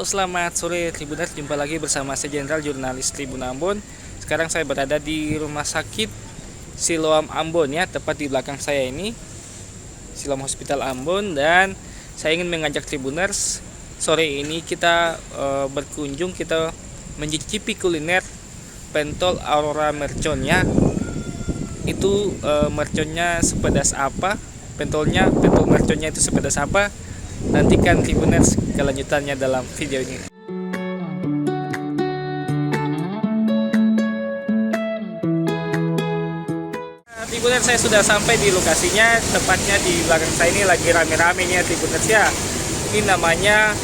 Halo, selamat sore Tribuners. Jumpa lagi bersama saya Jenderal Jurnalis Tribun Ambon. Sekarang saya berada di Rumah Sakit Siloam Ambon ya, tepat di belakang saya ini, Siloam Hospital Ambon. Dan saya ingin mengajak Tribuners, sore ini kita berkunjung, kita mencicipi kuliner pentol Aurora mercon ya. Itu merconnya sepedas apa? Pentol merconnya itu sepedas apa? Nantikan Tribuners kelanjutannya dalam video ini. Tribuners, saya sudah sampai di lokasinya, tepatnya di belakang saya ini lagi rame-ramenya Tribuners ya. Ini namanya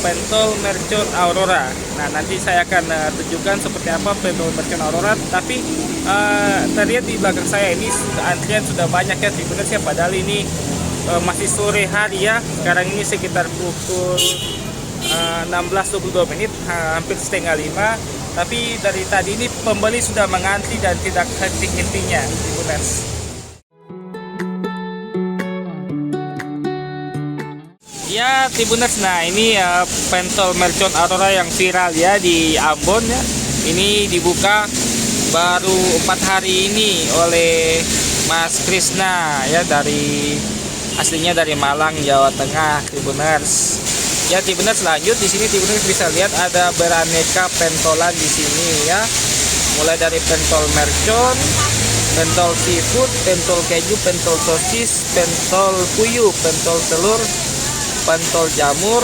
pentol mercon Aurora. Nah, nanti saya akan tunjukkan seperti apa pentol mercon Aurora. Tapi terlihat di belakang saya ini antrian sudah banyak ya Tribuners ya. Padahal ini masih sore hari ya. Sekarang ini sekitar pukul 16.22 menit, hampir setengah 5. Tapi dari tadi ini pembeli sudah mengantri dan tidak henti-hentinya Tribuners. Ya Tribuners, nah ini pentol mercon Aurora yang viral ya di Ambon ya. Ini dibuka baru 4 hari ini oleh Mas Krisna ya, aslinya dari Malang, Jawa Tengah Tribuners. Ya Tribuners, lanjut di sini Tribuners bisa lihat ada beraneka pentolan di sini ya. Mulai dari pentol mercon, pentol seafood, pentol keju, pentol sosis, pentol puyuh, pentol telur, pentol jamur,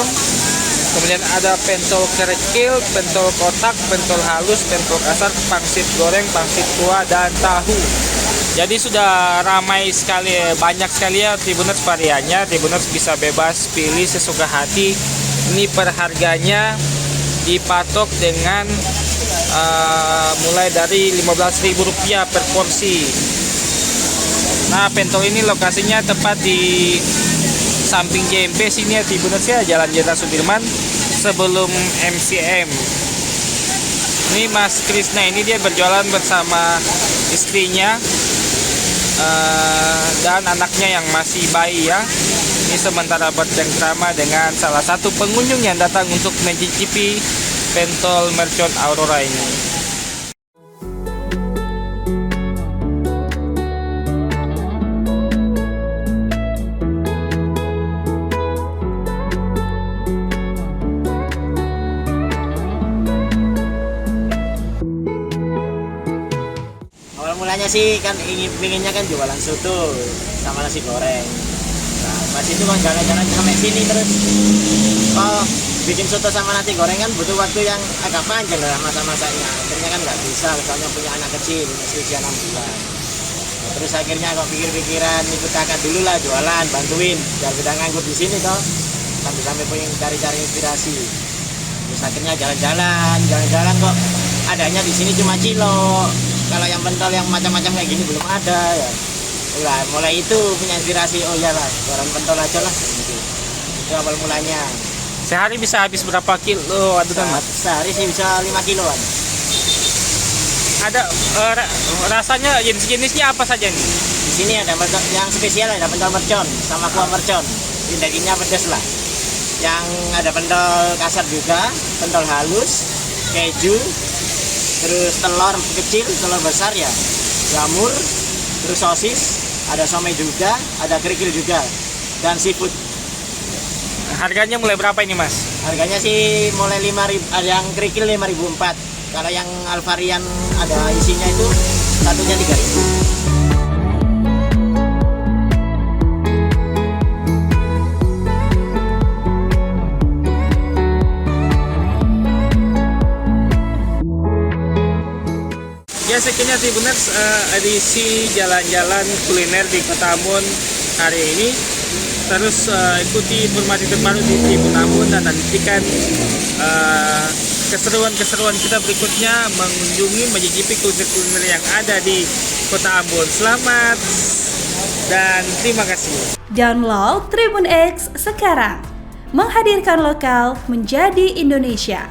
kemudian ada pentol kerikil, pentol kotak, pentol halus, pentol kasar, pangsit goreng, pangsit tua, dan tahu. Jadi sudah ramai sekali, banyak sekali ya Tribuners variannya. Tribuners bisa bebas pilih sesuka hati. Ini per harganya dipatok dengan mulai dari Rp15.000 per porsi. Nah, pentol ini lokasinya tepat di samping JMP sini ya Tribuners ya, Jalan Jenderal Sudirman sebelum MCM. Ini Mas Krisna ini dia berjualan bersama istrinya dan anaknya yang masih bayi ya. Ini sementara bercengkrama dengan salah satu pengunjung yang datang untuk mencicipi pentol mercon Aurora ini. Mulanya sih kan pinginnya kan jualan soto sama nasi goreng. Nah, pas itu kan jalan-jalan sampai sini terus bikin soto sama nasi goreng kan butuh waktu yang agak panjang lah masa-masanya. Akhirnya kan nggak bisa, soalnya punya anak kecil masih usia 6 bulan. Nah, terus akhirnya kok pikir-pikiran ikut kakak dulu lah, jualan, bantuin biar kita nganggur di sini toh, sambil pengen cari-cari inspirasi. Terus akhirnya jalan-jalan kok adanya di sini cuma cilok. Kalau yang pentol yang macam-macam kayak gini belum ada ya. Nah, mulai itu punya inspirasi, oh ya lah, jualan pentol aja lah gitu. Itu awal mulanya. Sehari bisa habis berapa kilo adunan Mas? Sehari sih bisa 5 kiloan. Ada rasanya jenis-jenisnya apa saja nih? Di sini ada pentol yang spesial, ada pentol mercon sama kuah mercon. Dagingnya pedas lah. Yang ada pentol kasar juga, pentol halus, keju, terus telur kecil, telur besar ya, jamur, terus sosis, ada somai juga, ada kerikil juga, dan seafood. Harganya mulai berapa ini Mas? Harganya sih mulai 5.000, ada yang kerikil 5.400. Kalau yang alvarian ada isinya itu satunya 3.000. Ya, sekian Tribuners edisi jalan-jalan kuliner di Kota Ambon hari ini. Terus ikuti informasi terbaru di Tribun Ambon dan nantikan keseruan-keseruan kita berikutnya mengunjungi, mencicipi kuliner-kuliner yang ada di Kota Ambon. Selamat dan terima kasih. Download Tribun X sekarang, menghadirkan lokal menjadi Indonesia.